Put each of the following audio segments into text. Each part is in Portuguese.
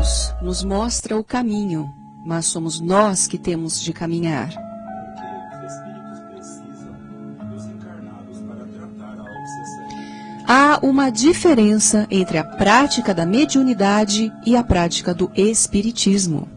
Deus nos mostra o caminho, mas somos nós que temos de caminhar. Há uma diferença entre a prática da mediunidade e a prática do espiritismo.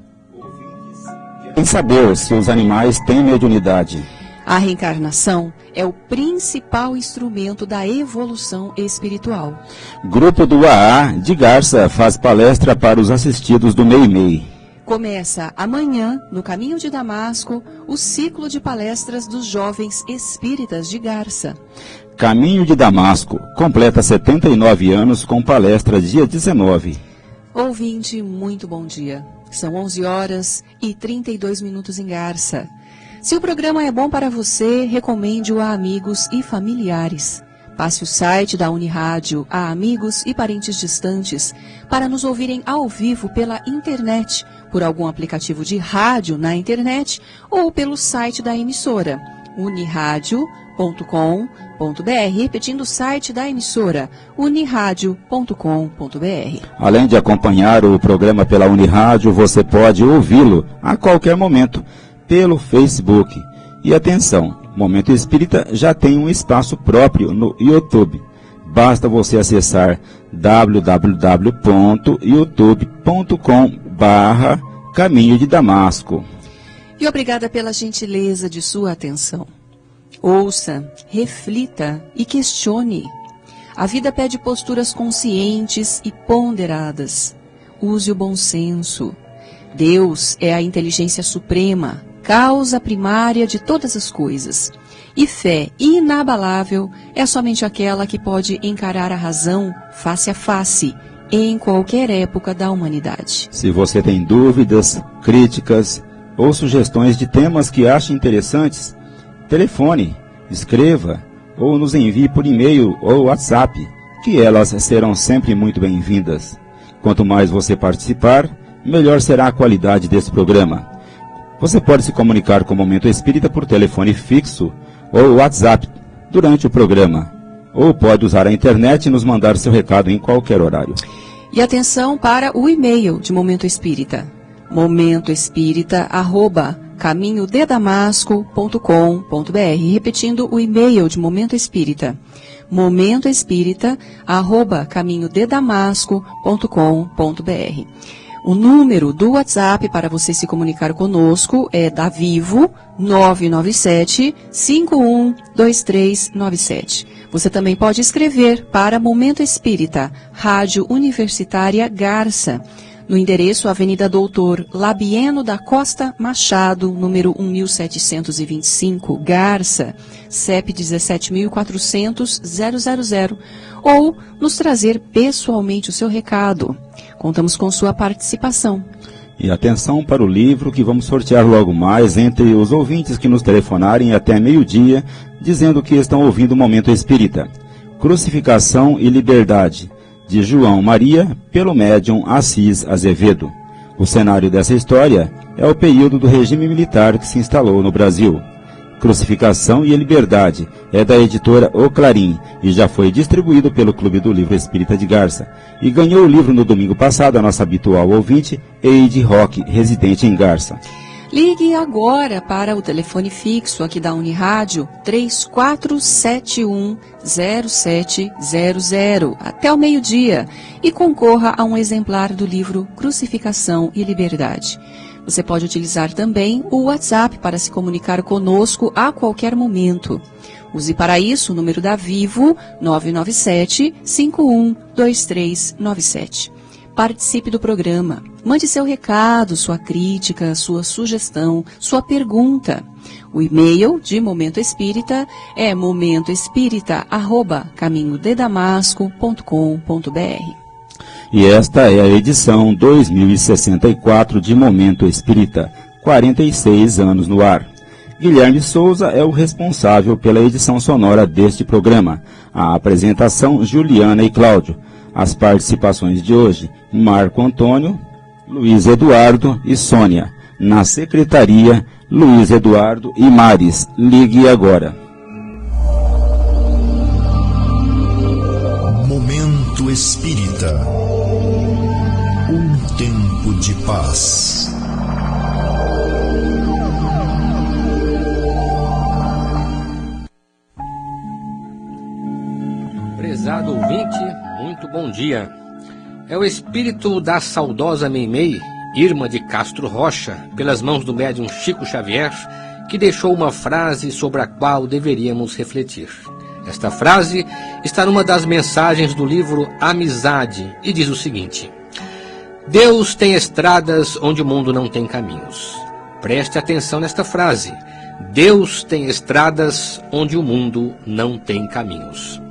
Querem saber se os animais têm mediunidade. A reencarnação é o principal instrumento da evolução espiritual. Grupo do AA de Garça faz palestra para os assistidos do MEI-MEI. Começa amanhã, no Caminho de Damasco, o ciclo de palestras dos jovens espíritas de Garça. Caminho de Damasco completa 79 anos com palestra dia 19. Ouvinte, muito bom dia. São 11 horas e 32 minutos em Garça. Se o programa é bom para você, recomende-o a amigos e familiares. Passe o site da Unirádio a amigos e parentes distantes para nos ouvirem ao vivo pela internet, por algum aplicativo de rádio na internet ou pelo site da emissora, uniradio.com.br, repetindo o site da emissora, uniradio.com.br. Além de acompanhar o programa pela Unirádio, você pode ouvi-lo a qualquer momento pelo Facebook. E atenção, Momento Espírita já tem um espaço próprio no YouTube. Basta você acessar www.youtube.com/Caminho de Damasco. E obrigada pela gentileza de sua atenção. Ouça, reflita e questione. A vida pede posturas conscientes e ponderadas. Use o bom senso. Deus é a inteligência suprema, causa primária de todas as coisas. E fé inabalável é somente aquela que pode encarar a razão face a face, em qualquer época da humanidade. Se você tem dúvidas, críticas ou sugestões de temas que acha interessantes, telefone, escreva ou nos envie por e-mail ou WhatsApp, que elas serão sempre muito bem-vindas. Quanto mais você participar, melhor será a qualidade desse programa. Você pode se comunicar com o Momento Espírita por telefone fixo ou WhatsApp durante o programa, ou pode usar a internet e nos mandar seu recado em qualquer horário. E atenção para o e-mail de Momento Espírita, momentoespírita@caminhodedamasco.com.br, repetindo o e-mail de Momento Espírita, momentoespírita@caminhodedamasco.com.br. O número do WhatsApp para você se comunicar conosco é da Vivo 997-512397. Você também pode escrever para Momento Espírita, Rádio Universitária Garça, no endereço Avenida Doutor Labieno da Costa Machado, número 1725, Garça, CEP 17.400-000, ou nos trazer pessoalmente o seu recado. Contamos com sua participação. E atenção para o livro que vamos sortear logo mais entre os ouvintes que nos telefonarem até meio-dia, dizendo que estão ouvindo o Momento Espírita. Crucificação e Liberdade, de João Maria, pelo médium Assis Azevedo. O cenário dessa história é o período do regime militar que se instalou no Brasil. Crucificação e Liberdade é da editora O Clarim e já foi distribuído pelo Clube do Livro Espírita de Garça. E ganhou o livro no domingo passado a nossa habitual ouvinte, Eide Roque, residente em Garça. Ligue agora para o telefone fixo aqui da Unirádio 3471-0700 até o meio-dia e concorra a um exemplar do livro Crucificação e Liberdade. Você pode utilizar também o WhatsApp para se comunicar conosco a qualquer momento. Use para isso o número da Vivo 997-512397. Participe do programa. Mande seu recado, sua crítica, sua sugestão, sua pergunta. O e-mail de Momento Espírita é momentoespírita@caminhodedamasco.com.br. E esta é a edição 2064 de Momento Espírita, 46 anos no ar. Guilherme Souza é o responsável pela edição sonora deste programa. A apresentação, Juliana e Cláudio. As participações de hoje, Marco Antônio, Luiz Eduardo e Sônia. Na secretaria, Luiz Eduardo e Maris. Ligue agora. Momento Espírita. Um tempo de paz. Prezado ouvinte, muito bom dia. É o espírito da saudosa Meimei, Irma de Castro Rocha, pelas mãos do médium Chico Xavier, que deixou uma frase sobre a qual deveríamos refletir. Esta frase está numa das mensagens do livro Amizade e diz o seguinte: Deus tem estradas onde o mundo não tem caminhos. Preste atenção nesta frase. Deus tem estradas onde o mundo não tem caminhos.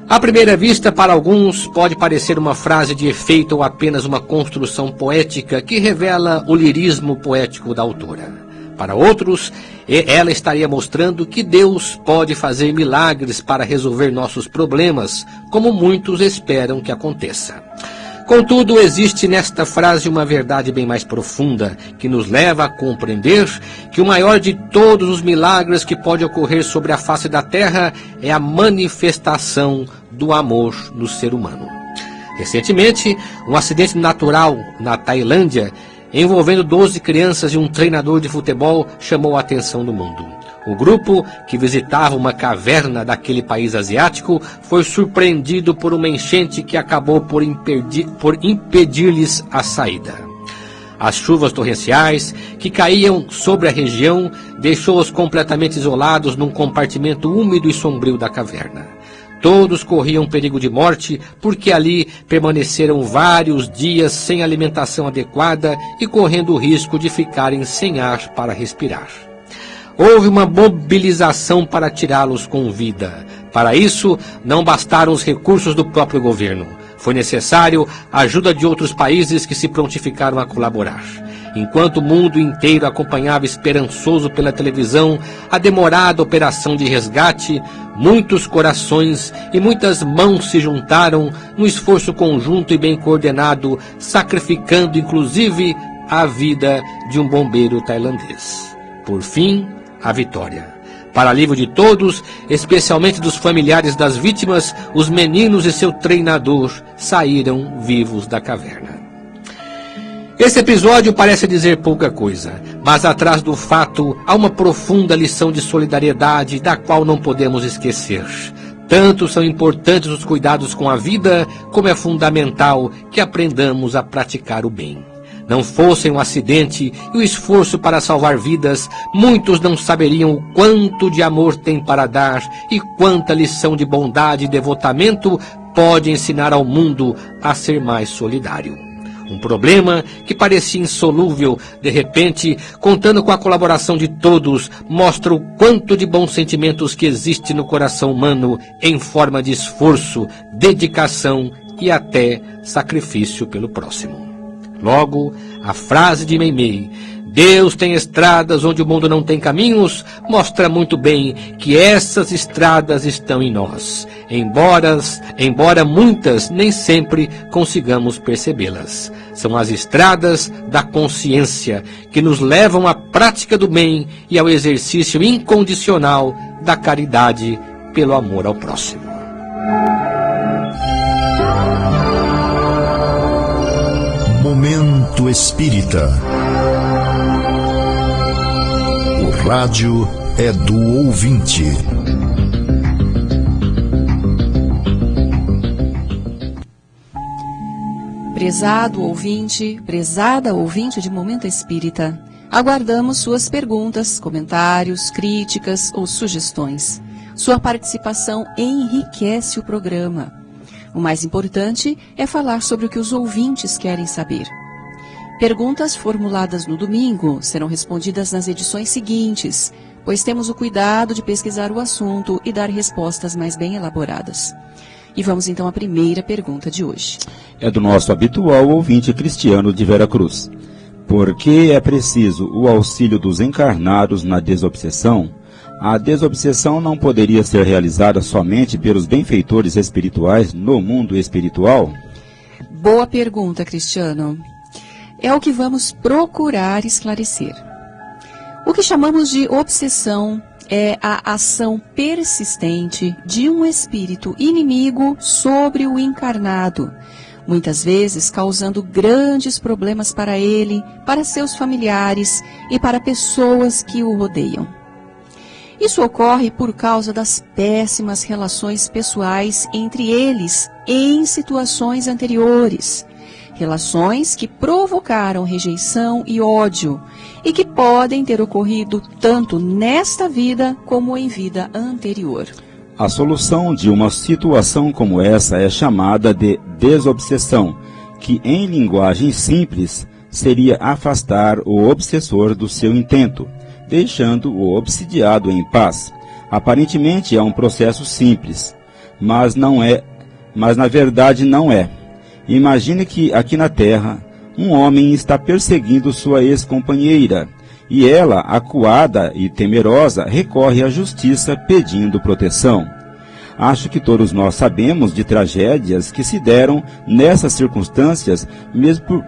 À primeira vista, para alguns, pode parecer uma frase de efeito ou apenas uma construção poética que revela o lirismo poético da autora. Para outros, ela estaria mostrando que Deus pode fazer milagres para resolver nossos problemas, como muitos esperam que aconteça. Contudo, existe nesta frase uma verdade bem mais profunda, que nos leva a compreender que o maior de todos os milagres que pode ocorrer sobre a face da terra é a manifestação do amor no ser humano. Recentemente, um acidente natural na Tailândia, envolvendo 12 crianças e um treinador de futebol, chamou a atenção do mundo. O grupo, que visitava uma caverna daquele país asiático, foi surpreendido por uma enchente que acabou por impedir-lhes a saída. As chuvas torrenciais que caíam sobre a região deixou-os completamente isolados num compartimento úmido e sombrio da caverna. Todos corriam perigo de morte porque ali permaneceram vários dias sem alimentação adequada e correndo o risco de ficarem sem ar para respirar. Houve uma mobilização para tirá-los com vida. Para isso, não bastaram os recursos do próprio governo. Foi necessário a ajuda de outros países que se prontificaram a colaborar. Enquanto o mundo inteiro acompanhava esperançoso pela televisão a demorada operação de resgate, muitos corações e muitas mãos se juntaram no esforço conjunto e bem coordenado, sacrificando inclusive a vida de um bombeiro tailandês. Por fim, a vitória. Para alívio de todos, especialmente dos familiares das vítimas, os meninos e seu treinador saíram vivos da caverna. Esse episódio parece dizer pouca coisa, mas atrás do fato há uma profunda lição de solidariedade da qual não podemos esquecer. Tanto são importantes os cuidados com a vida, como é fundamental que aprendamos a praticar o bem. Não fossem o acidente e o esforço para salvar vidas, muitos não saberiam o quanto de amor tem para dar e quanta lição de bondade e devotamento pode ensinar ao mundo a ser mais solidário. Um problema que parecia insolúvel, de repente, contando com a colaboração de todos, mostra o quanto de bons sentimentos que existe no coração humano em forma de esforço, dedicação e até sacrifício pelo próximo. Logo, a frase de Meimei, Deus tem estradas onde o mundo não tem caminhos, mostra muito bem que essas estradas estão em nós, embora muitas nem sempre consigamos percebê-las. São as estradas da consciência que nos levam à prática do bem e ao exercício incondicional da caridade pelo amor ao próximo. Momento Espírita. O rádio é do ouvinte. Prezado ouvinte, prezada ouvinte de Momento Espírita, aguardamos suas perguntas, comentários, críticas ou sugestões. Sua participação enriquece o programa. O mais importante é falar sobre o que os ouvintes querem saber. Perguntas formuladas no domingo serão respondidas nas edições seguintes, pois temos o cuidado de pesquisar o assunto e dar respostas mais bem elaboradas. E vamos então à primeira pergunta de hoje. É do nosso habitual ouvinte Cristiano de Veracruz. Por que é preciso o auxílio dos encarnados na desobsessão? A desobsessão não poderia ser realizada somente pelos benfeitores espirituais no mundo espiritual? Boa pergunta, Cristiano. É o que vamos procurar esclarecer. O que chamamos de obsessão é a ação persistente de um espírito inimigo sobre o encarnado, muitas vezes causando grandes problemas para ele, para seus familiares e para pessoas que o rodeiam. Isso ocorre por causa das péssimas relações pessoais entre eles em situações anteriores. Relações que provocaram rejeição e ódio e que podem ter ocorrido tanto nesta vida como em vida anterior. A solução de uma situação como essa é chamada de desobsessão, que em linguagem simples seria afastar o obsessor do seu intento, deixando o obsidiado em paz. Aparentemente é um processo simples, mas na verdade não é. Imagine que aqui na Terra, um homem está perseguindo sua ex-companheira, e ela, acuada e temerosa, recorre à justiça pedindo proteção. Acho que todos nós sabemos de tragédias que se deram nessas circunstâncias,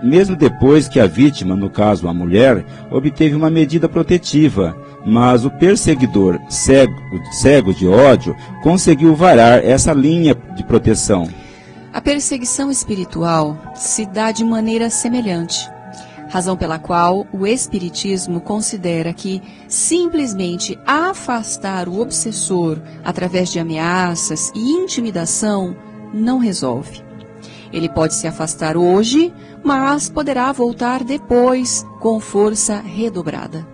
mesmo depois que a vítima, no caso a mulher, obteve uma medida protetiva, mas o perseguidor, cego de ódio, conseguiu varar essa linha de proteção. A perseguição espiritual se dá de maneira semelhante, razão pela qual o Espiritismo considera que simplesmente afastar o obsessor através de ameaças e intimidação não resolve. Ele pode se afastar hoje, mas poderá voltar depois com força redobrada.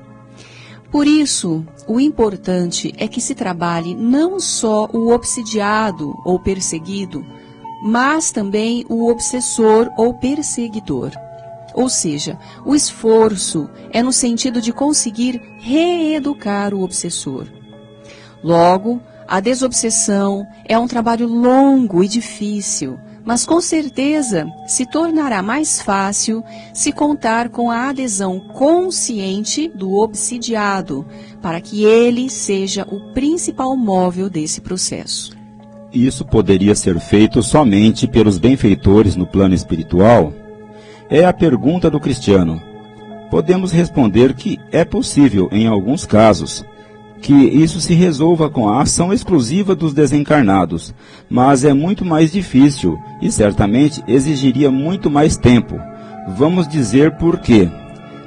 Por isso, o importante é que se trabalhe não só o obsidiado ou perseguido, mas também o obsessor ou perseguidor. Ou seja, o esforço é no sentido de conseguir reeducar o obsessor. Logo, a desobsessão é um trabalho longo e difícil, mas com certeza se tornará mais fácil se contar com a adesão consciente do obsidiado, para que ele seja o principal móvel desse processo. Isso poderia ser feito somente pelos benfeitores no plano espiritual? É a pergunta do cristiano. Podemos responder que é possível, em alguns casos, que isso se resolva com a ação exclusiva dos desencarnados, mas é muito mais difícil e certamente exigiria muito mais tempo. Vamos dizer por quê.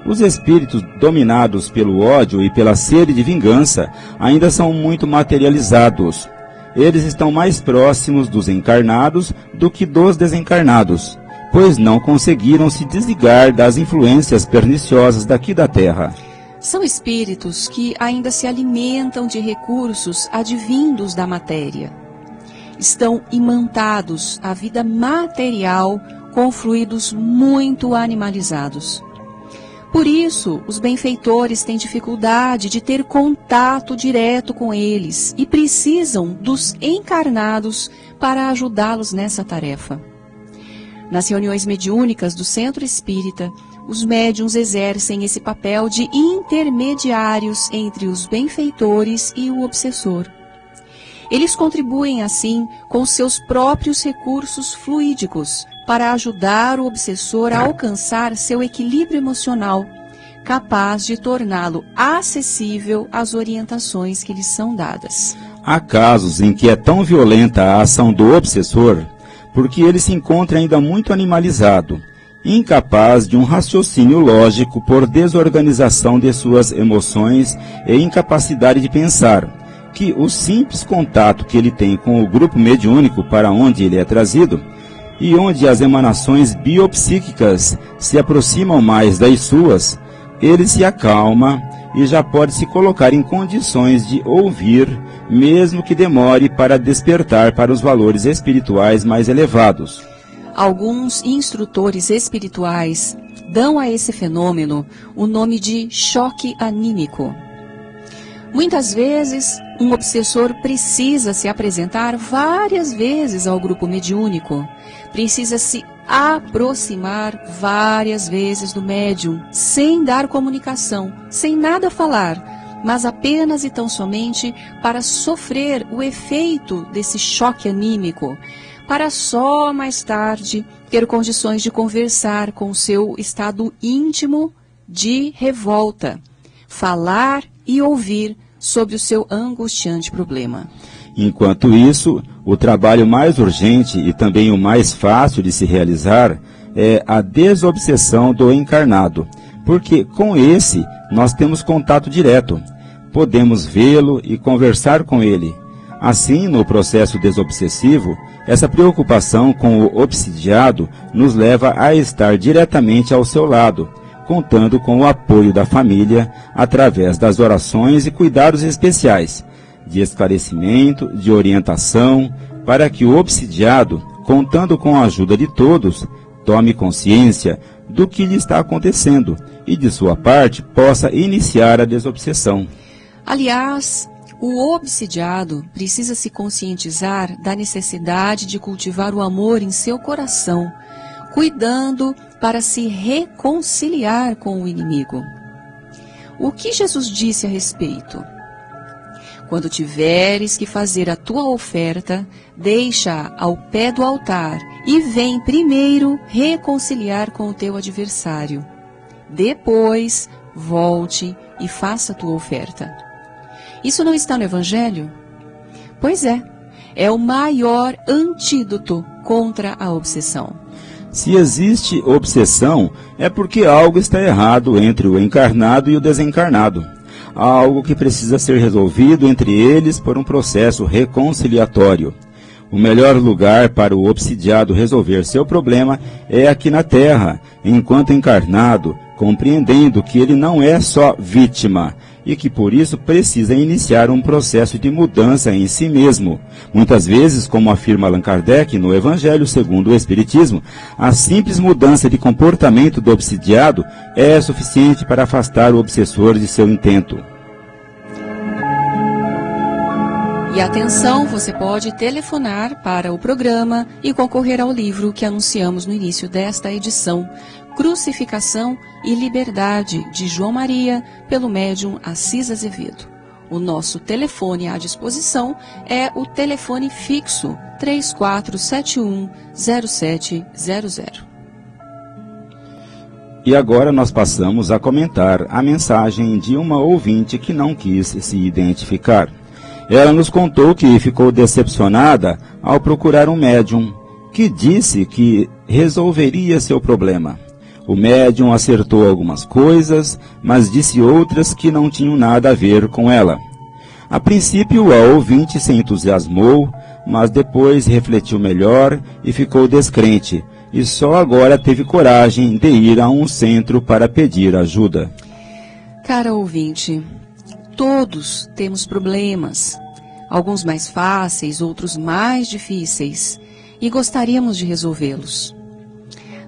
Os espíritos dominados pelo ódio e pela sede de vingança ainda são muito materializados. Eles estão mais próximos dos encarnados do que dos desencarnados, pois não conseguiram se desligar das influências perniciosas daqui da Terra. São espíritos que ainda se alimentam de recursos advindos da matéria. Estão imantados à vida material com fluidos muito animalizados. Por isso, os benfeitores têm dificuldade de ter contato direto com eles e precisam dos encarnados para ajudá-los nessa tarefa. Nas reuniões mediúnicas do Centro Espírita, os médiuns exercem esse papel de intermediários entre os benfeitores e o obsessor. Eles contribuem, assim, com seus próprios recursos fluídicos para ajudar o obsessor a alcançar seu equilíbrio emocional, capaz de torná-lo acessível às orientações que lhes são dadas. Há casos em que é tão violenta a ação do obsessor, porque ele se encontra ainda muito animalizado, incapaz de um raciocínio lógico por desorganização de suas emoções e incapacidade de pensar, que o simples contato que ele tem com o grupo mediúnico para onde ele é trazido, e onde as emanações biopsíquicas se aproximam mais das suas, ele se acalma e já pode se colocar em condições de ouvir, mesmo que demore para despertar para os valores espirituais mais elevados. Alguns instrutores espirituais dão a esse fenômeno o nome de choque anímico. Muitas vezes, um obsessor precisa se apresentar várias vezes ao grupo mediúnico, precisa se aproximar várias vezes do médium, sem dar comunicação, sem nada falar, mas apenas e tão somente para sofrer o efeito desse choque anímico, para só mais tarde ter condições de conversar com seu estado íntimo de revolta, falar e ouvir sobre o seu angustiante problema. Enquanto isso, o trabalho mais urgente e também o mais fácil de se realizar é a desobsessão do encarnado, porque com esse nós temos contato direto. Podemos vê-lo e conversar com ele. Assim, no processo desobsessivo, essa preocupação com o obsidiado nos leva a estar diretamente ao seu lado, contando com o apoio da família através das orações e cuidados especiais, de esclarecimento, de orientação, para que o obsidiado, contando com a ajuda de todos, tome consciência do que lhe está acontecendo e, de sua parte, possa iniciar a desobsessão. Aliás, o obsidiado precisa se conscientizar da necessidade de cultivar o amor em seu coração, cuidando para se reconciliar com o inimigo. O que Jesus disse a respeito? Quando tiveres que fazer a tua oferta, deixa-a ao pé do altar e vem primeiro reconciliar com o teu adversário. Depois, volte e faça a tua oferta. Isso não está no Evangelho? Pois é o maior antídoto contra a obsessão. Se existe obsessão, é porque algo está errado entre o encarnado e o desencarnado. Há algo que precisa ser resolvido entre eles por um processo reconciliatório. O melhor lugar para o obsidiado resolver seu problema é aqui na Terra, enquanto encarnado, compreendendo que ele não é só vítima e que por isso precisa iniciar um processo de mudança em si mesmo. Muitas vezes, como afirma Allan Kardec no Evangelho segundo o Espiritismo, a simples mudança de comportamento do obsidiado é suficiente para afastar o obsessor de seu intento. E atenção, você pode telefonar para o programa e concorrer ao livro que anunciamos no início desta edição, Crucificação e Liberdade, de João Maria, pelo médium Assis Azevedo. O nosso telefone à disposição é o telefone fixo 3471-0700. E agora nós passamos a comentar a mensagem de uma ouvinte que não quis se identificar. Ela nos contou que ficou decepcionada ao procurar um médium, que disse que resolveria seu problema. O médium acertou algumas coisas, mas disse outras que não tinham nada a ver com ela. A princípio, a ouvinte se entusiasmou, mas depois refletiu melhor e ficou descrente, e só agora teve coragem de ir a um centro para pedir ajuda. Cara ouvinte, todos temos problemas, alguns mais fáceis, outros mais difíceis, e gostaríamos de resolvê-los.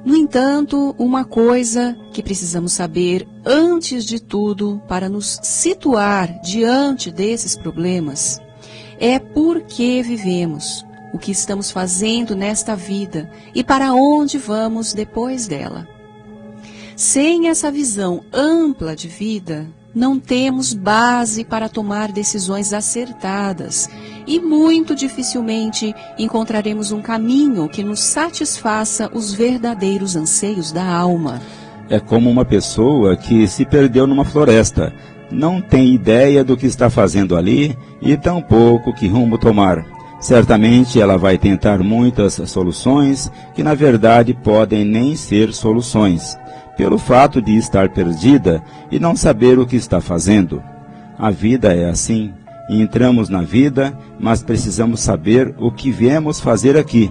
No entanto, uma coisa que precisamos saber antes de tudo para nos situar diante desses problemas é por que vivemos, o que estamos fazendo nesta vida e para onde vamos depois dela. Sem essa visão ampla de vida, não temos base para tomar decisões acertadas e muito dificilmente encontraremos um caminho que nos satisfaça os verdadeiros anseios da alma. É como uma pessoa que se perdeu numa floresta, não tem ideia do que está fazendo ali e tampouco que rumo tomar. Certamente ela vai tentar muitas soluções que na verdade podem nem ser soluções, pelo fato de estar perdida e não saber o que está fazendo. A vida é assim. Entramos na vida, mas precisamos saber o que viemos fazer aqui.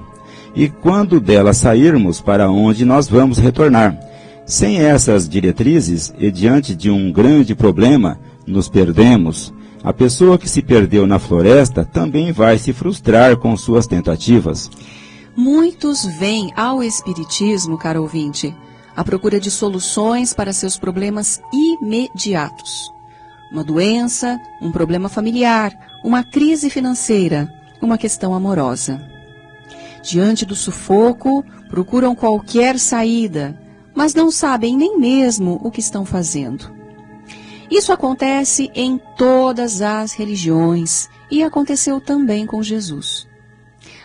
E quando dela sairmos, para onde nós vamos retornar. Sem essas diretrizes, e diante de um grande problema, nos perdemos. A pessoa que se perdeu na floresta também vai se frustrar com suas tentativas. Muitos vêm ao Espiritismo, caro ouvinte, à procura de soluções para seus problemas imediatos. Uma doença, um problema familiar, uma crise financeira, uma questão amorosa. Diante do sufoco, procuram qualquer saída, mas não sabem nem mesmo o que estão fazendo. Isso acontece em todas as religiões e aconteceu também com Jesus.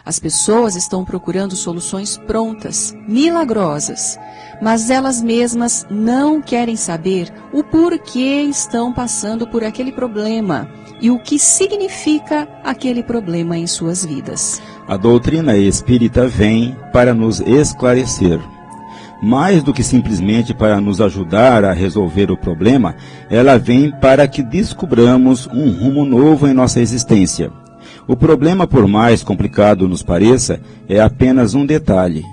As pessoas estão procurando soluções prontas, milagrosas, mas elas mesmas não querem saber o porquê estão passando por aquele problema e o que significa aquele problema em suas vidas. A doutrina espírita vem para nos esclarecer. Mais do que simplesmente para nos ajudar a resolver o problema, ela vem para que descubramos um rumo novo em nossa existência. O problema, por mais complicado nos pareça, é apenas um detalhe.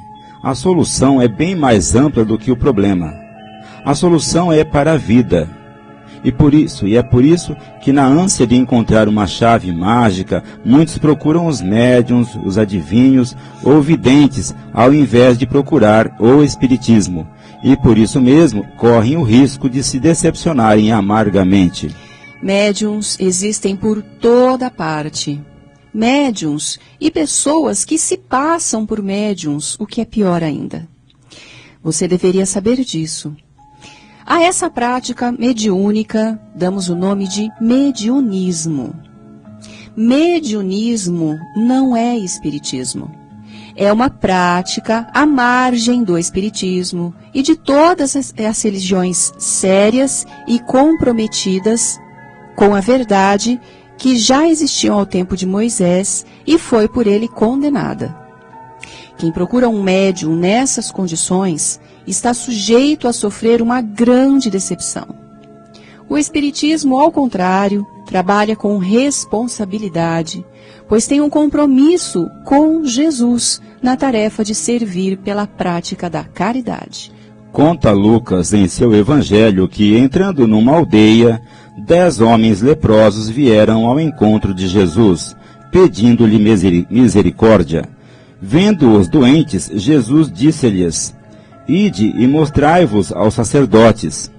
A solução é bem mais ampla do que o problema. A solução é para a vida. E é por isso que, na ânsia de encontrar uma chave mágica, muitos procuram os médiuns, os adivinhos ou videntes, ao invés de procurar o espiritismo. E por isso mesmo correm o risco de se decepcionarem amargamente. Médiuns existem por toda parte. Médiuns e pessoas que se passam por médiuns, o que é pior ainda. Você deveria saber disso. A essa prática mediúnica damos o nome de mediunismo. Mediunismo não é espiritismo. É uma prática à margem do espiritismo e de todas as religiões sérias e comprometidas com a verdade que já existiam ao tempo de Moisés e foi por ele condenada. Quem procura um médium nessas condições está sujeito a sofrer uma grande decepção. O espiritismo, ao contrário, trabalha com responsabilidade, pois tem um compromisso com Jesus na tarefa de servir pela prática da caridade. Conta Lucas em seu evangelho que, entrando numa aldeia, 10 homens leprosos vieram ao encontro de Jesus, pedindo-lhe misericórdia. Vendo os doentes, Jesus disse-lhes: Ide e mostrai-vos aos sacerdotes.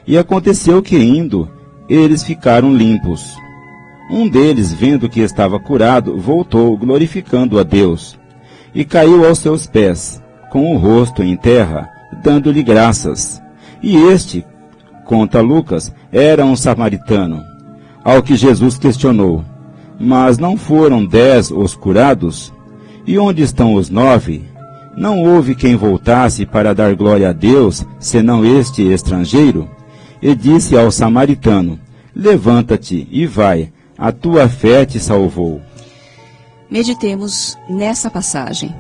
E aconteceu que, indo, eles ficaram limpos. Um deles, vendo que estava curado, voltou, glorificando a Deus, e caiu aos seus pés, com o rosto em terra, dando-lhe graças. E este, conta Lucas, era um samaritano. Ao que Jesus questionou: Mas não foram 10 os curados? E onde estão os 9? Não houve quem voltasse para dar glória a Deus, senão este estrangeiro? E disse ao samaritano: Levanta-te e vai, a tua fé te salvou. Meditemos nessa passagem.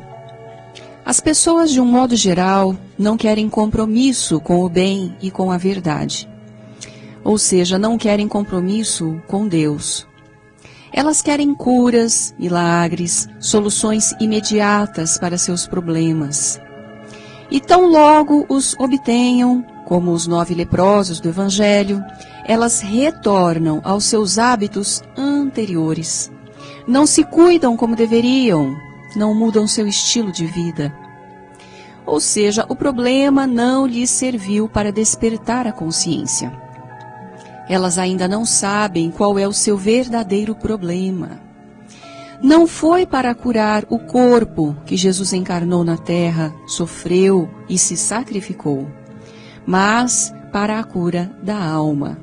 As pessoas, de um modo geral, não querem compromisso com o bem e com a verdade. Ou seja, não querem compromisso com Deus. Elas querem curas, milagres, soluções imediatas para seus problemas. E tão logo os obtenham, como os 9 leprosos do Evangelho, elas retornam aos seus hábitos anteriores. Não se cuidam como deveriam, não mudam seu estilo de vida. Ou seja, o problema não lhes serviu para despertar a consciência. Elas ainda não sabem qual é o seu verdadeiro problema. Não foi para curar o corpo que Jesus encarnou na terra, sofreu e se sacrificou, mas para a cura da alma.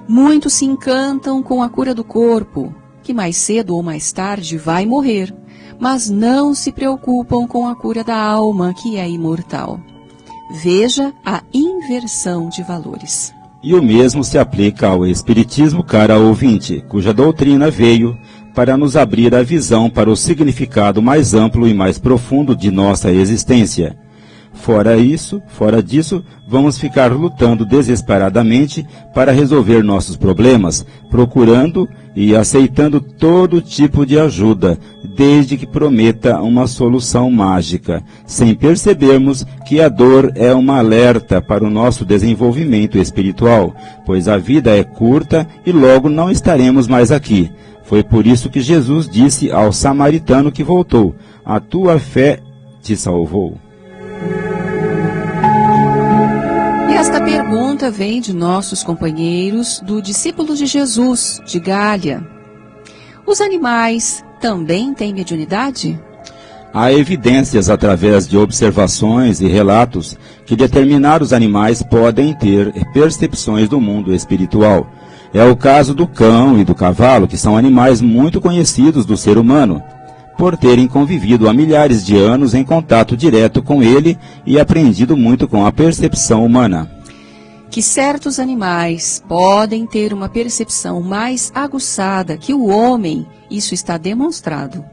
Muitos se encantam com a cura do corpo, que mais cedo ou mais tarde vai morrer, mas não se preocupam com a cura da alma, que é imortal. Veja a inversão de valores. E o mesmo se aplica ao Espiritismo, cara ouvinte, cuja doutrina veio para nos abrir a visão para o significado mais amplo e mais profundo de nossa existência. Fora disso, vamos ficar lutando desesperadamente para resolver nossos problemas, procurando e aceitando todo tipo de ajuda, desde que prometa uma solução mágica, sem percebermos que a dor é uma alerta para o nosso desenvolvimento espiritual, pois a vida é curta e logo não estaremos mais aqui. Foi por isso que Jesus disse ao samaritano que voltou: a tua fé te salvou. E esta pergunta vem de nossos companheiros do Discípulo de Jesus, de Gália. Os animais também têm mediunidade? Há evidências através de observações e relatos que determinados animais podem ter percepções do mundo espiritual. É o caso do cão e do cavalo, que são animais muito conhecidos do ser humano. por terem convivido há milhares de anos em contato direto com ele e aprendido muito com a percepção humana. Que certos animais podem ter uma percepção mais aguçada que o homem, isso está demonstrado.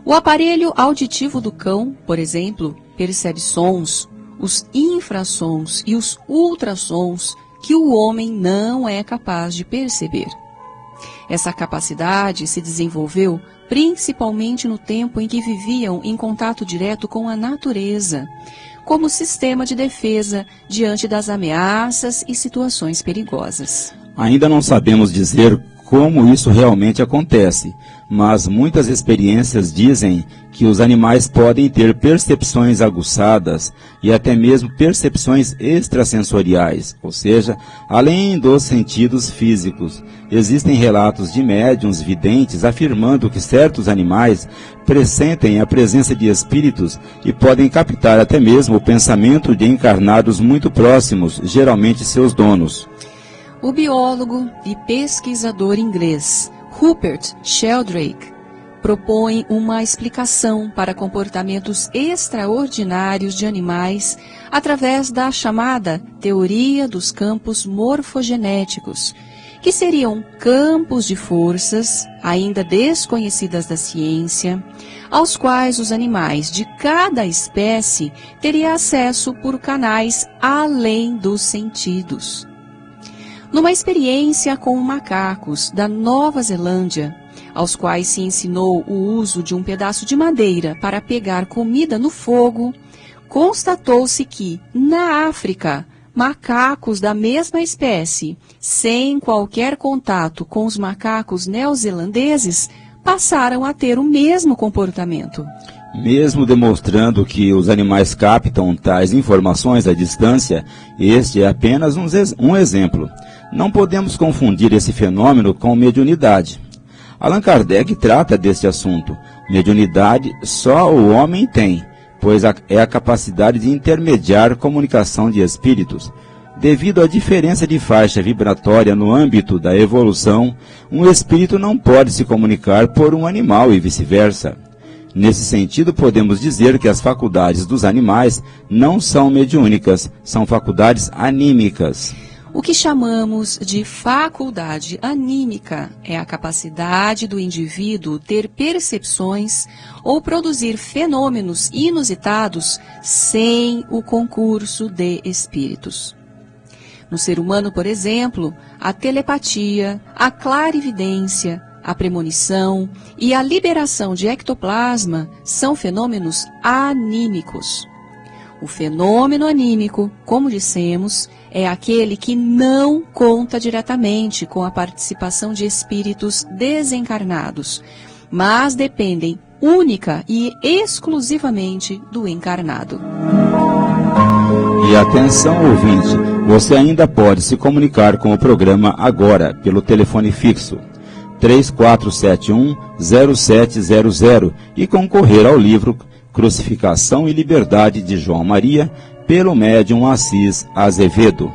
O aparelho auditivo do cão, por exemplo, percebe sons, os infrassons e os ultrassons que o homem não é capaz de perceber. Essa capacidade se desenvolveu principalmente no tempo em que viviam em contato direto com a natureza, como sistema de defesa diante das ameaças e situações perigosas. Ainda não sabemos dizer como isso realmente acontece, mas muitas experiências dizem que os animais podem ter percepções aguçadas e até mesmo percepções extrasensoriais, ou seja, além dos sentidos físicos. Existem relatos de médiuns videntes afirmando que certos animais pressentem a presença de espíritos e podem captar até mesmo o pensamento de encarnados muito próximos, geralmente seus donos. O biólogo e pesquisador inglês Rupert Sheldrake propõe uma explicação para comportamentos extraordinários de animais através da chamada teoria dos campos morfogenéticos, que seriam campos de forças ainda desconhecidas da ciência, aos quais os animais de cada espécie teriam acesso por canais além dos sentidos. Numa experiência com macacos da Nova Zelândia, aos quais se ensinou o uso de um pedaço de madeira para pegar comida no fogo, constatou-se que, na África, macacos da mesma espécie, sem qualquer contato com os macacos neozelandeses, passaram a ter o mesmo comportamento. Mesmo demonstrando que os animais captam tais informações à distância, este é apenas um exemplo. Não podemos confundir esse fenômeno com mediunidade. Allan Kardec trata deste assunto. Mediunidade só o homem tem, pois é a capacidade de intermediar comunicação de espíritos. Devido à diferença de faixa vibratória no âmbito da evolução, um espírito não pode se comunicar por um animal e vice-versa. Nesse sentido, podemos dizer que as faculdades dos animais não são mediúnicas, são faculdades anímicas. O que chamamos de faculdade anímica é a capacidade do indivíduo ter percepções ou produzir fenômenos inusitados sem o concurso de espíritos. No ser humano, por exemplo, a telepatia, a clarividência, a premonição e a liberação de ectoplasma são fenômenos anímicos. O fenômeno anímico, como dissemos, é aquele que não conta diretamente com a participação de espíritos desencarnados, mas dependem única e exclusivamente do encarnado. E atenção, ouvinte, você ainda pode se comunicar com o programa agora pelo telefone fixo 3471-0700 e concorrer ao livro Crucificação e Liberdade de João Maria, pelo médium Assis Azevedo.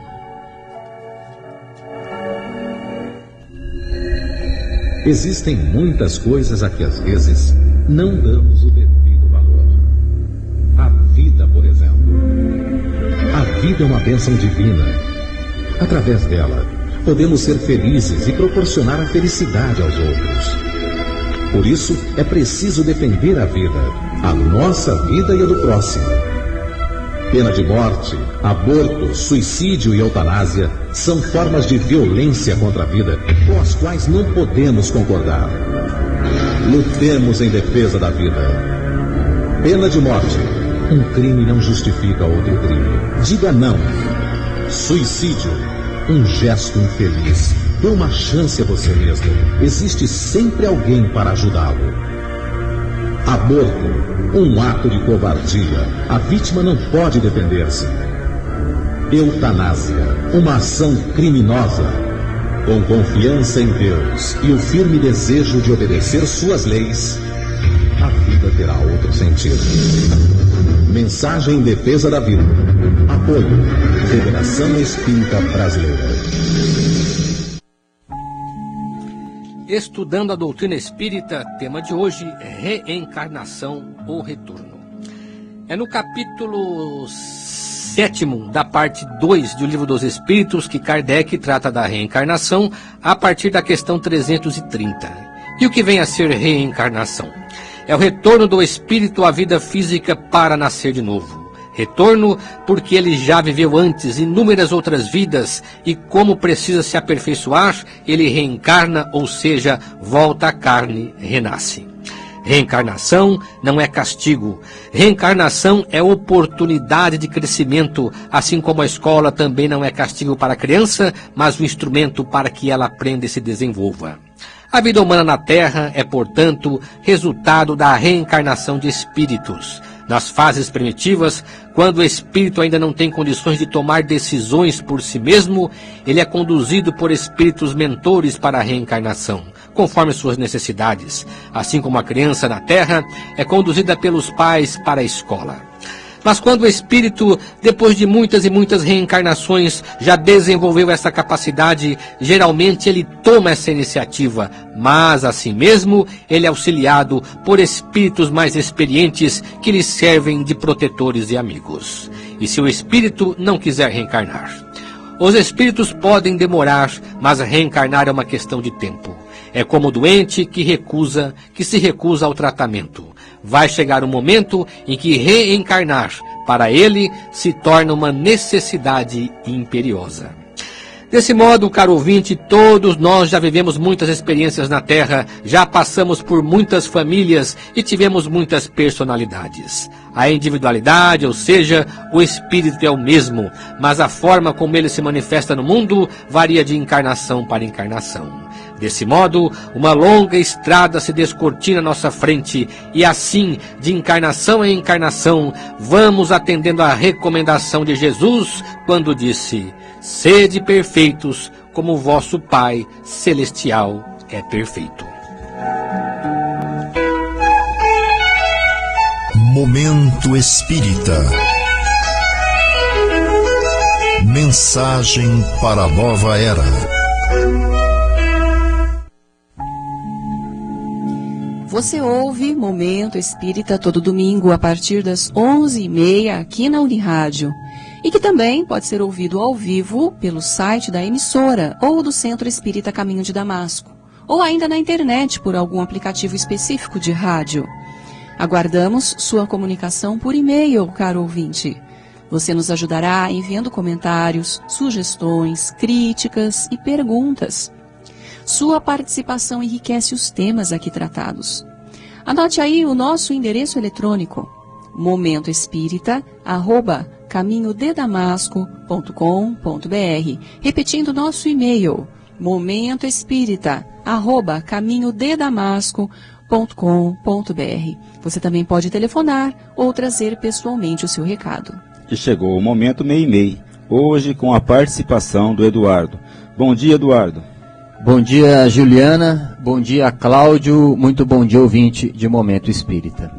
Existem muitas coisas a que às vezes não damos o devido valor. A vida, por exemplo. A vida é uma bênção divina. Através dela, podemos ser felizes e proporcionar a felicidade aos outros. Por isso, é preciso defender a vida, a nossa vida e a do próximo. Pena de morte, aborto, suicídio e eutanásia são formas de violência contra a vida com as quais não podemos concordar. Lutemos em defesa da vida. Pena de morte. Um crime não justifica outro crime. Diga não. Suicídio. Um gesto infeliz. Dê uma chance a você mesmo. Existe sempre alguém para ajudá-lo. Aborto. Um ato de covardia. A vítima não pode defender-se. Eutanásia. Uma ação criminosa. Com confiança em Deus e o firme desejo de obedecer suas leis, a vida terá outro sentido. Mensagem em defesa da vida. Apoio. Federação Espírita Brasileira. Estudando a doutrina espírita, tema de hoje, reencarnação ou retorno. É no capítulo 7º da parte 2 do Livro dos Espíritos que Kardec trata da reencarnação a partir da questão 330. E o que vem a ser reencarnação? É o retorno do espírito à vida física para nascer de novo. Retorno porque ele já viveu antes inúmeras outras vidas e como precisa se aperfeiçoar, ele reencarna, ou seja, volta à carne, renasce. Reencarnação não é castigo. Reencarnação é oportunidade de crescimento, assim como a escola também não é castigo para a criança, mas um instrumento para que ela aprenda e se desenvolva. A vida humana na Terra é, portanto, resultado da reencarnação de espíritos. Nas fases primitivas, quando o espírito ainda não tem condições de tomar decisões por si mesmo, ele é conduzido por espíritos mentores para a reencarnação, conforme suas necessidades. Assim como a criança na Terra é conduzida pelos pais para a escola. Mas quando o espírito, depois de muitas e muitas reencarnações, já desenvolveu essa capacidade, geralmente ele toma essa iniciativa, mas assim mesmo ele é auxiliado por espíritos mais experientes que lhe servem de protetores e amigos. E se o espírito não quiser reencarnar? Os espíritos podem demorar, mas reencarnar é uma questão de tempo. É como o doente que se recusa ao tratamento. Vai chegar um momento em que reencarnar, para ele, se torna uma necessidade imperiosa. Desse modo, caro ouvinte, todos nós já vivemos muitas experiências na Terra, já passamos por muitas famílias e tivemos muitas personalidades. A individualidade, ou seja, o espírito é o mesmo, mas a forma como ele se manifesta no mundo varia de encarnação para encarnação. Desse modo, uma longa estrada se descortina à nossa frente e assim, de encarnação em encarnação, vamos atendendo à recomendação de Jesus quando disse: sede perfeitos como o vosso Pai Celestial é perfeito. Momento Espírita. Mensagem para a nova era. Você ouve Momento Espírita todo domingo a partir das 11h30 aqui na Unirádio. E que também pode ser ouvido ao vivo pelo site da emissora ou do Centro Espírita Caminho de Damasco. Ou ainda na internet por algum aplicativo específico de rádio. Aguardamos sua comunicação por e-mail, caro ouvinte. Você nos ajudará enviando comentários, sugestões, críticas e perguntas. Sua participação enriquece os temas aqui tratados. Anote aí o nosso endereço eletrônico: momentoespírita@caminhodedamasco.com.br. Repetindo nosso e-mail: momentoespírita@caminhodedamasco.com.br. Você também pode telefonar ou trazer pessoalmente o seu recado. E chegou o momento meio-meio, hoje com a participação do Eduardo. Bom dia, Eduardo. Bom dia, Juliana. Bom dia, Cláudio. Muito bom dia, ouvinte de Momento Espírita.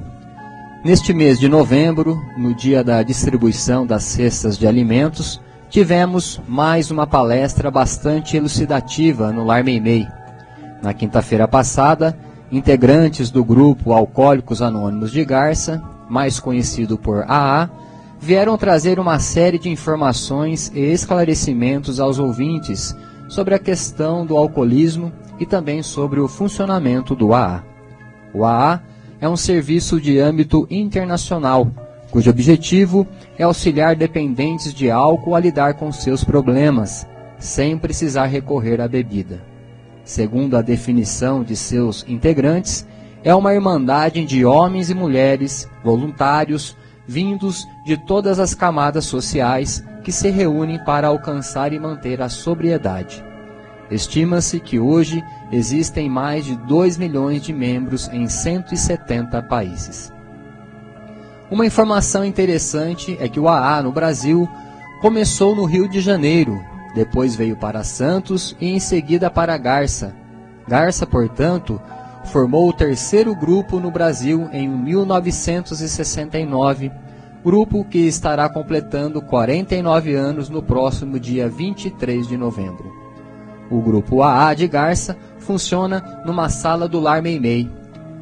Neste mês de novembro, no dia da distribuição das cestas de alimentos, tivemos mais uma palestra bastante elucidativa no Lar Meimei. Na quinta-feira passada, integrantes do grupo Alcoólicos Anônimos de Garça, mais conhecido por AA, vieram trazer uma série de informações e esclarecimentos aos ouvintes sobre a questão do alcoolismo e também sobre o funcionamento do AA. O AA é um serviço de âmbito internacional, cujo objetivo é auxiliar dependentes de álcool a lidar com seus problemas, sem precisar recorrer à bebida. Segundo a definição de seus integrantes, é uma irmandade de homens e mulheres voluntários vindos de todas as camadas sociais que se reúnem para alcançar e manter a sobriedade. Estima-se que hoje existem mais de 2 milhões de membros em 170 países. Uma informação interessante é que o AA no Brasil começou no Rio de Janeiro, depois veio para Santos e em seguida para Garça. Garça, portanto, formou o terceiro grupo no Brasil em 1969, grupo que estará completando 49 anos no próximo dia 23 de novembro. O grupo AA de Garça funciona numa sala do Lar Meimei.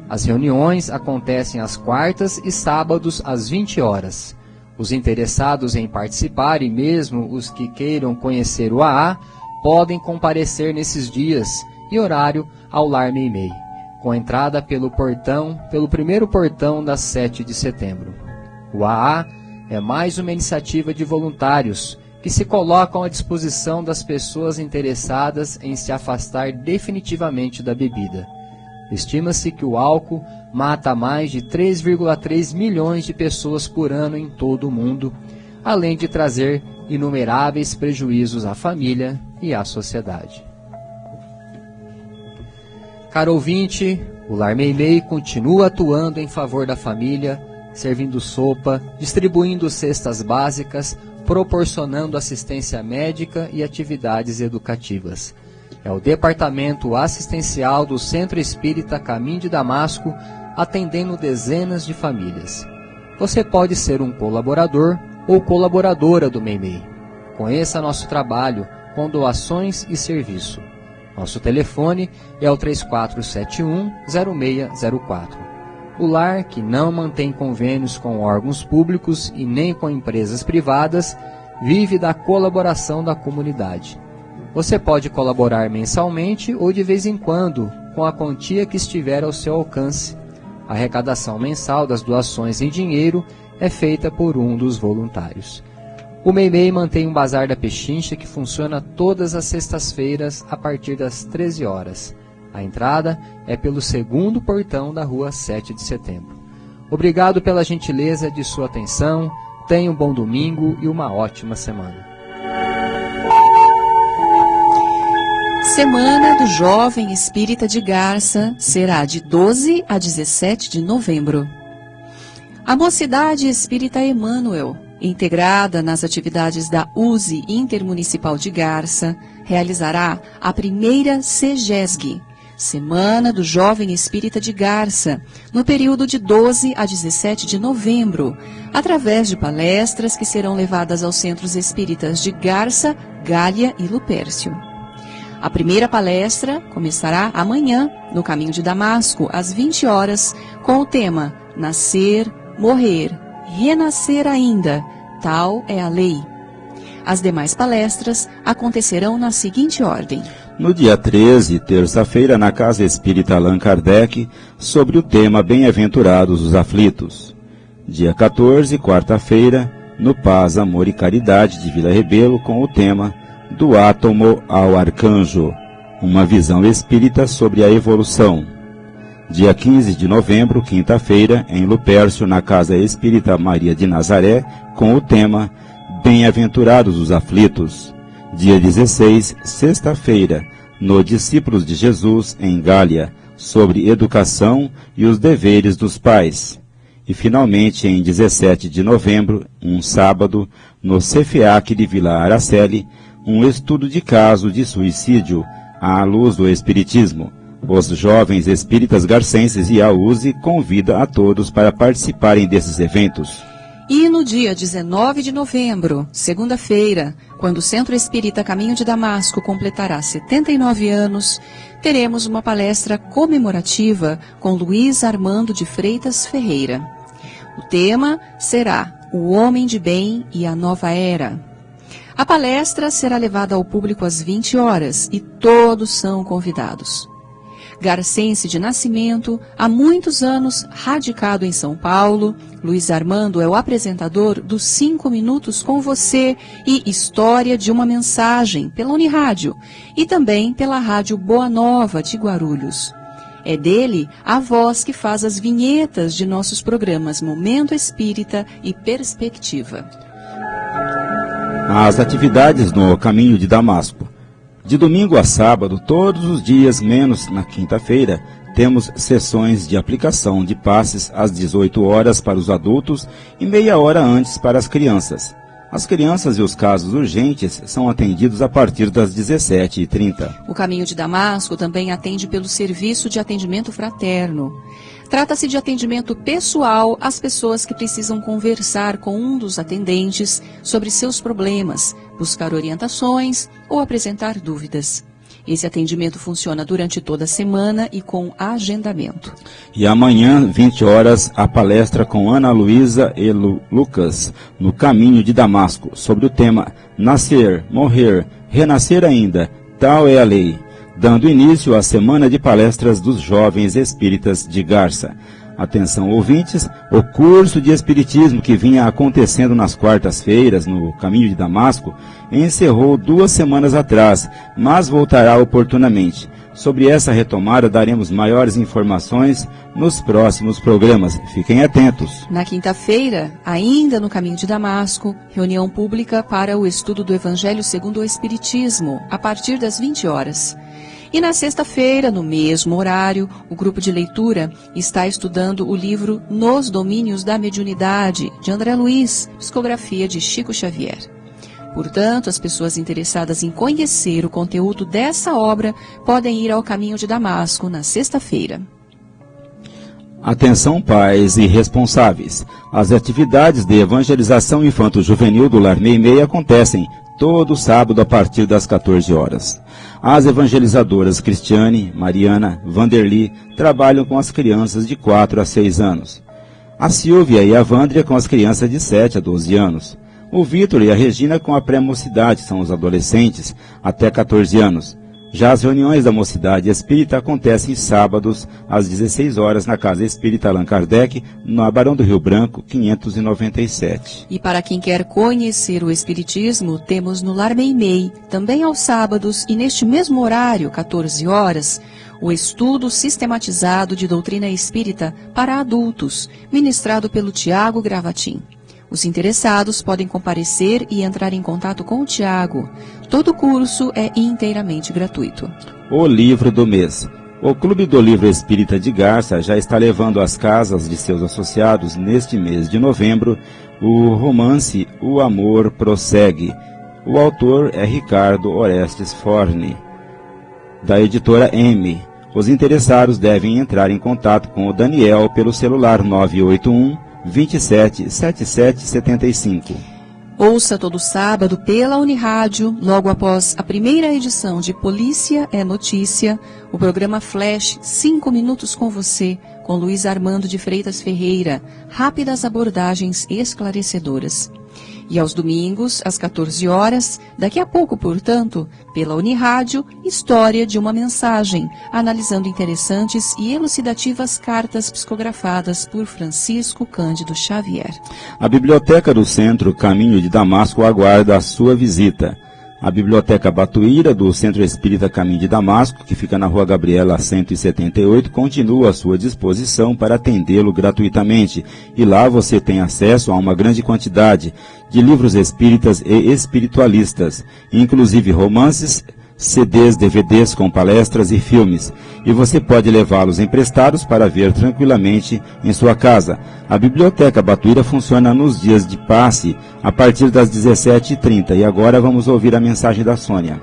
As reuniões acontecem às quartas e sábados às 20 horas. Os interessados em participar e mesmo os que queiram conhecer o AA podem comparecer nesses dias e horário ao Lar Meimei, com entrada pelo primeiro portão das 7 de setembro. O AA é mais uma iniciativa de voluntários que se colocam à disposição das pessoas interessadas em se afastar definitivamente da bebida. Estima-se que o álcool mata mais de 3,3 milhões de pessoas por ano em todo o mundo, além de trazer inumeráveis prejuízos à família e à sociedade. Caro ouvinte, o Lar Meimei continua atuando em favor da família, servindo sopa, distribuindo cestas básicas, proporcionando assistência médica e atividades educativas. É o Departamento Assistencial do Centro Espírita Caminho de Damasco, atendendo dezenas de famílias. Você pode ser um colaborador ou colaboradora do Meimei. Conheça nosso trabalho com doações e serviço. Nosso telefone é o 3471-0604. O lar, que não mantém convênios com órgãos públicos e nem com empresas privadas, vive da colaboração da comunidade. Você pode colaborar mensalmente ou de vez em quando, com a quantia que estiver ao seu alcance. A arrecadação mensal das doações em dinheiro é feita por um dos voluntários. O Meimei mantém um bazar da Pechincha que funciona todas as sextas-feiras a partir das 13 horas. A entrada é pelo segundo portão da rua 7 de setembro. Obrigado pela gentileza de sua atenção, tenha um bom domingo e uma ótima semana. Semana do Jovem Espírita de Garça será de 12 a 17 de novembro. A Mocidade Espírita Emmanuel, integrada nas atividades da USE Intermunicipal de Garça, realizará a primeira SEGESG, Semana do Jovem Espírita de Garça, no período de 12 a 17 de novembro, através de palestras que serão levadas aos centros espíritas de Garça, Gália e Lupércio. A primeira palestra começará amanhã, no Caminho de Damasco, às 20 horas, com o tema Nascer, Morrer, Renascer ainda, tal é a lei. As demais palestras acontecerão na seguinte ordem. No dia 13, terça-feira, na Casa Espírita Allan Kardec, sobre o tema Bem-aventurados os aflitos. Dia 14, quarta-feira, no Paz, Amor e Caridade de Vila Rebelo, com o tema Do Átomo ao Arcanjo, uma visão espírita sobre a evolução. Dia 15 de novembro, quinta-feira, em Lupércio, na Casa Espírita Maria de Nazaré, com o tema Bem-aventurados os aflitos. Dia 16, sexta-feira, no Discípulos de Jesus, em Gália, sobre educação e os deveres dos pais. E, finalmente, em 17 de novembro, um sábado, no CEFEAC de Vila Araceli, um estudo de caso de suicídio à luz do Espiritismo. Os jovens espíritas garcenses e a USE convida a todos para participarem desses eventos. E no dia 19 de novembro, segunda-feira, quando o Centro Espírita Caminho de Damasco completará 79 anos, teremos uma palestra comemorativa com Luiz Armando de Freitas Ferreira. O tema será O Homem de Bem e a Nova Era. A palestra será levada ao público às 20 horas e todos são convidados. Garcense de nascimento, há muitos anos radicado em São Paulo, Luiz Armando é o apresentador dos 5 Minutos com Você e História de uma Mensagem pela Unirádio e também pela Rádio Boa Nova de Guarulhos. É dele a voz que faz as vinhetas de nossos programas Momento Espírita e Perspectiva. As atividades no Caminho de Damasco. De domingo a sábado, todos os dias, menos na quinta-feira, temos sessões de aplicação de passes às 18 horas para os adultos e meia hora antes para as crianças. As crianças e os casos urgentes são atendidos a partir das 17h30. O Caminho de Damasco também atende pelo Serviço de Atendimento Fraterno. Trata-se de atendimento pessoal às pessoas que precisam conversar com um dos atendentes sobre seus problemas, buscar orientações ou apresentar dúvidas. Esse atendimento funciona durante toda a semana e com agendamento. E amanhã, 20 horas, a palestra com Ana Luísa e Lucas, no Caminho de Damasco, sobre o tema Nascer, Morrer, Renascer ainda, tal é a lei, dando início à semana de palestras dos jovens espíritas de Garça. Atenção, ouvintes, o curso de Espiritismo que vinha acontecendo nas quartas-feiras no Caminho de Damasco encerrou 2 semanas atrás, mas voltará oportunamente. Sobre essa retomada daremos maiores informações nos próximos programas. Fiquem atentos. Na quinta-feira, ainda no Caminho de Damasco, reunião pública para o estudo do Evangelho segundo o Espiritismo, a partir das 20 horas. E na sexta-feira, no mesmo horário, o grupo de leitura está estudando o livro Nos Domínios da Mediunidade, de André Luiz, psicografia de Chico Xavier. Portanto, as pessoas interessadas em conhecer o conteúdo dessa obra podem ir ao Caminho de Damasco na sexta-feira. Atenção, pais e responsáveis. As atividades de evangelização infanto-juvenil do Lar Meimei acontecem todo sábado a partir das 14 horas. As evangelizadoras Cristiane, Mariana, Vanderli trabalham com as crianças de 4 a 6 anos. A Silvia e a Vândria com as crianças de 7 a 12 anos. O Vitor e a Regina com a pré-mocidade, são os adolescentes, até 14 anos. Já as reuniões da Mocidade Espírita acontecem sábados, às 16 horas, na Casa Espírita Allan Kardec, na Barão do Rio Branco, 597. E para quem quer conhecer o Espiritismo, temos no Lar Meimei, também aos sábados e neste mesmo horário, 14 horas, o estudo sistematizado de doutrina espírita para adultos, ministrado pelo Tiago Gravatin. Os interessados podem comparecer e entrar em contato com o Tiago. Todo o curso é inteiramente gratuito. O livro do mês. O Clube do Livro Espírita de Garça já está levando às casas de seus associados, neste mês de novembro, o romance O Amor Prossegue. O autor é Ricardo Orestes Forni, da editora M. Os interessados devem entrar em contato com o Daniel pelo celular 981 27 77 75. Ouça todo sábado pela Unirádio, logo após a primeira edição de Polícia é Notícia, o programa Flash 5 Minutos com Você, com Luiz Armando de Freitas Ferreira, rápidas abordagens esclarecedoras. E aos domingos, às 14 horas, daqui a pouco, portanto, pela Unirádio, História de uma Mensagem, analisando interessantes e elucidativas cartas psicografadas por Francisco Cândido Xavier. A Biblioteca do Centro Caminho de Damasco aguarda a sua visita. A Biblioteca Batuíra do Centro Espírita Caminho de Damasco, que fica na Rua Gabriela 178, continua à sua disposição para atendê-lo gratuitamente. E lá você tem acesso a uma grande quantidade de livros espíritas e espiritualistas, inclusive romances, CDs, DVDs com palestras e filmes, e você pode levá-los emprestados para ver tranquilamente em sua casa. A Biblioteca Batuíra funciona nos dias de passe a partir das 17h30. E agora vamos ouvir a mensagem da Sônia.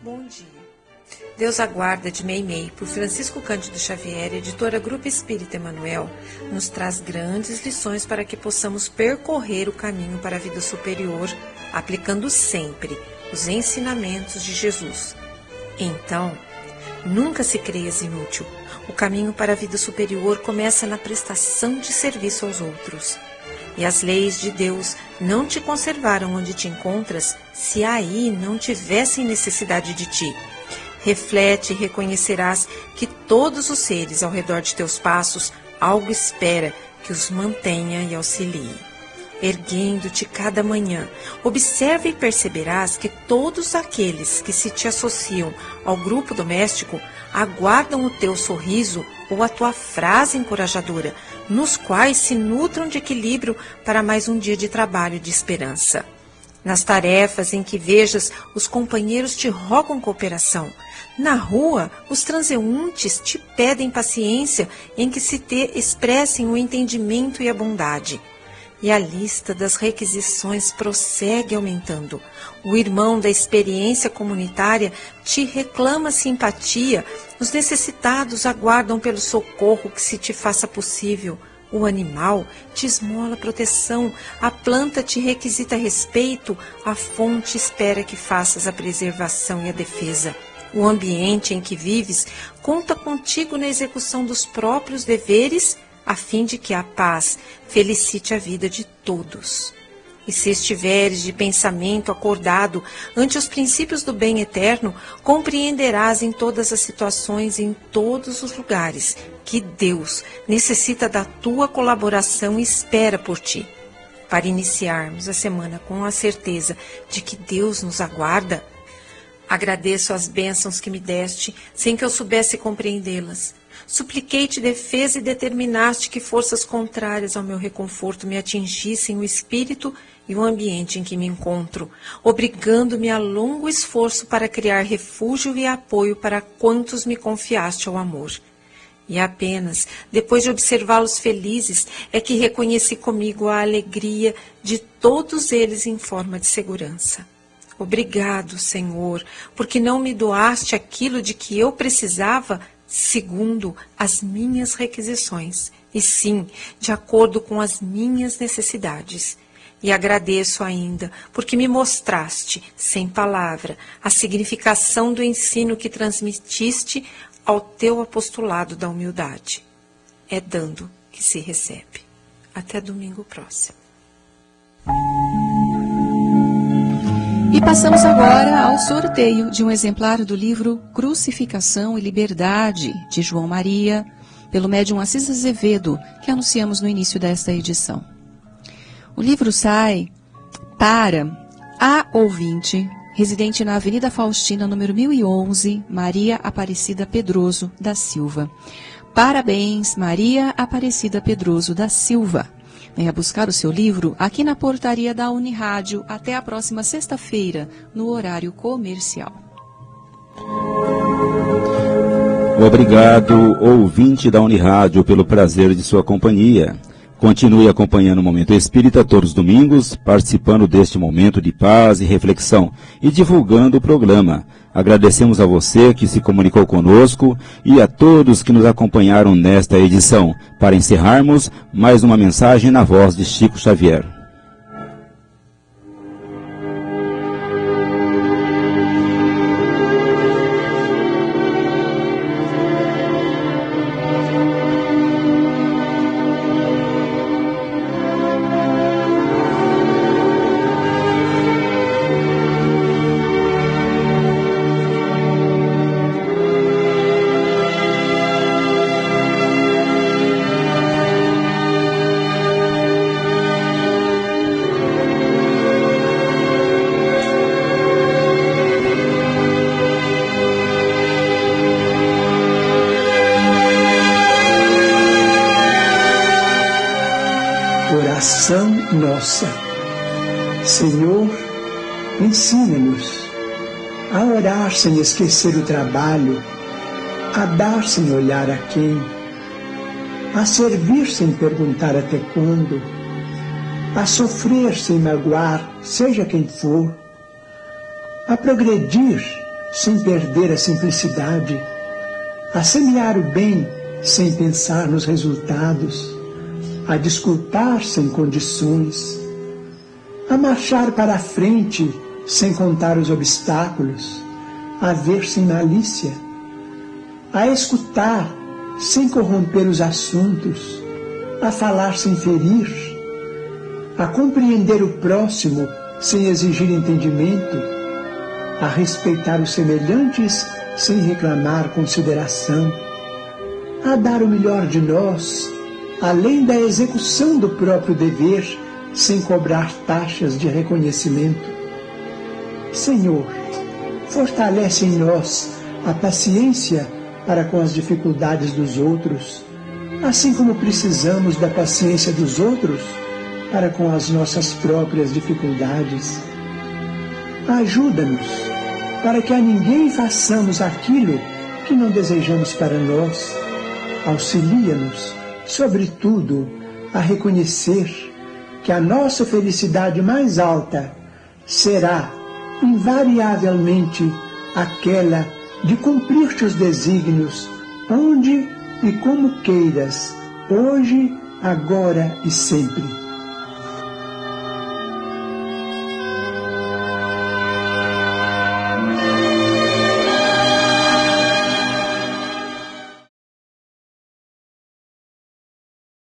Bom dia. Deus aguarda de Meimei, por Francisco Cândido Xavier, editora Grupo Espírita Emanuel, nos traz grandes lições para que possamos percorrer o caminho para a vida superior, aplicando sempre os ensinamentos de Jesus. Então, nunca se creias inútil. O caminho para a vida superior começa na prestação de serviço aos outros. E as leis de Deus não te conservaram onde te encontras, se aí não tivessem necessidade de ti. Reflete e reconhecerás que todos os seres ao redor de teus passos algo espera que os mantenha e auxilie. Erguendo-te cada manhã, observa e perceberás que todos aqueles que se te associam ao grupo doméstico aguardam o teu sorriso ou a tua frase encorajadora, nos quais se nutram de equilíbrio para mais um dia de trabalho e de esperança. Nas tarefas em que vejas, os companheiros te rogam cooperação. Na rua, os transeuntes te pedem paciência em que se te expressem o entendimento e a bondade. E a lista das requisições prossegue aumentando. O irmão da experiência comunitária te reclama simpatia, os necessitados aguardam pelo socorro que se te faça possível. O animal te esmola proteção, a planta te requisita respeito, a fonte espera que faças a preservação e a defesa. O ambiente em que vives conta contigo na execução dos próprios deveres, a fim de que a paz felicite a vida de todos. E se estiveres de pensamento acordado ante os princípios do bem eterno, compreenderás em todas as situações e em todos os lugares que Deus necessita da tua colaboração e espera por ti. Para iniciarmos a semana com a certeza de que Deus nos aguarda, agradeço as bênçãos que me deste sem que eu soubesse compreendê-las. Supliquei-te defesa e determinaste que forças contrárias ao meu reconforto me atingissem o espírito e o ambiente em que me encontro, obrigando-me a longo esforço para criar refúgio e apoio para quantos me confiaste ao amor. E apenas depois de observá-los felizes é que reconheci comigo a alegria de todos eles em forma de segurança. Obrigado, Senhor, porque não me doaste aquilo de que eu precisava segundo as minhas requisições, e sim de acordo com as minhas necessidades. E agradeço ainda porque me mostraste, sem palavra, a significação do ensino que transmitiste ao teu apostolado da humildade. É dando que se recebe. Até domingo próximo. E passamos agora ao sorteio de um exemplar do livro Crucificação e Liberdade, de João Maria, pelo médium Assis Azevedo, que anunciamos no início desta edição. O livro sai para a ouvinte, residente na Avenida Faustina, número 1011, Maria Aparecida Pedroso da Silva. Parabéns, Maria Aparecida Pedroso da Silva. Venha buscar o seu livro aqui na portaria da Unirádio até a próxima sexta-feira, no horário comercial. Obrigado, ouvinte da Unirádio, pelo prazer de sua companhia. Continue acompanhando o Momento Espírita todos os domingos, participando deste momento de paz e reflexão e divulgando o programa. Agradecemos a você que se comunicou conosco e a todos que nos acompanharam nesta edição. Para encerrarmos, mais uma mensagem na voz de Chico Xavier. Oração nossa. Senhor, ensina-nos a orar sem esquecer o trabalho, a dar sem olhar a quem, a servir sem perguntar até quando, a sofrer sem magoar, seja quem for, a progredir sem perder a simplicidade, a semear o bem sem pensar nos resultados, a desculpar sem condições, a marchar para a frente sem contar os obstáculos, a ver sem malícia, a escutar sem corromper os assuntos, a falar sem ferir, a compreender o próximo sem exigir entendimento, a respeitar os semelhantes sem reclamar consideração, a dar o melhor de nós, além da execução do próprio dever, sem cobrar taxas de reconhecimento. Senhor, fortalece em nós a paciência para com as dificuldades dos outros, assim como precisamos da paciência dos outros para com as nossas próprias dificuldades. Ajuda-nos para que a ninguém façamos aquilo que não desejamos para nós. Auxilia-nos, sobretudo, a reconhecer que a nossa felicidade mais alta será, invariavelmente, aquela de cumprir teus desígnios, onde e como queiras, hoje, agora e sempre.